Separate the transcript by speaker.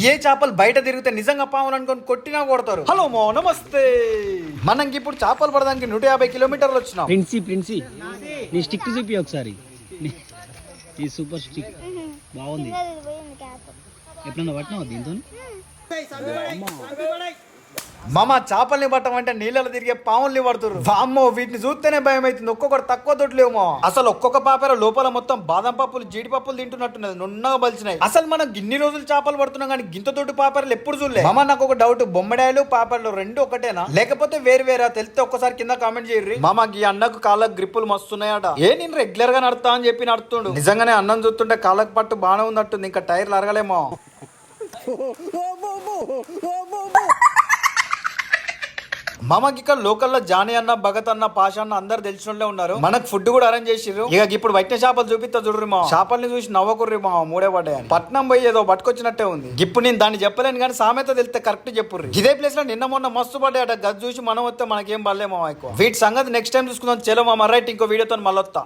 Speaker 1: ఏ చేపలు బయట తిరిగితే నిజంగా పాములు అనుకొని కొట్టినా కొడతారు. హలో మో నమస్తే. మనం ఇప్పుడు చేపలు పడడానికి 150 కిలోమీటర్లు వచ్చినాం.
Speaker 2: ప్రిన్సీ నీ స్టిక్ చూపి ఒకసారి. ఈ సూపర్ స్టిక్ బాగుంది. ఎప్పుడన్నా పట్టినావా దీంతో?
Speaker 1: మామ చేపల్ని పట్టమంటే నీళ్ళలో తిరిగే పాముల్ని పడుతున్నారు. వామ్మో వీటిని చూస్తేనే భయం అవుతుంది. ఒక్కొక్కటి తక్కువ దొడ్లేమో. అసలు ఒక్కొక్క పాపర లోపల మొత్తం బాదం పప్పులు జీడిపప్పులు తింటున్నట్టున్నది. నున్నగా బలిచినాయి. అసలు మనం ఇన్ని రోజులు చేపలు పడుతున్నాం కానీ గింత తోటి పాపర్లు ఎప్పుడు చూడలే. మామ నాకు ఒక డౌట్, బొమ్మడాయలు పాపర్లు రెండు ఒకటేనా లేకపోతే వేరు వేరా తెలిస్తే ఒక్కసారి కింద కామెంట్ చేయర్రి. మామ ఈ అన్నకు కాళ్ళకు గ్రిప్పులు మస్తున్నాయట. నేను రెగ్యులర్ గా నడుతా అని చెప్పి నడుతుండు. నిజంగానే అన్నం చూస్తుంటే కాళ్ళకు పట్టు బాగానే ఉన్నట్టుంది. ఇంకా టైర్లు అరగలేమో. మామకి ఇక్కడ లోకల్లో జానీ అన్న, భగత్ అన్న, పాష అన్న అందరు తెలిసినోళ్ళే ఉన్నారు. మనకు ఫుడ్ కూడా అరేంజ్ చేసిర్రు. ఇక ఇప్పుడు వైట్న చేపలు చూపిస్తా చూడరు మా. చేపల్ని చూసి నవ్వకుర్రి మా. మూడే పడ్డాయని పట్నం పోయి ఏదో పట్టుకొచ్చినట్టే ఉంది. ఇప్పుడు నేను దాన్ని చెప్పలేను కానీ సామెత తెలిస్తే కరెక్ట్ చెప్పుర్రి. ఇదే ప్లేస్ లో నిన్న మొన్న మస్తు పడ్డాయట. గది చూసి మనం వస్తే మనకేం పడలేమో ఎక్కువ. వీటి సంగతి నెక్స్ట్ టైం చూసుకుందాం. చలో మామ రైట్, ఇంకో వీడియోతో మళ్ళొత్తా.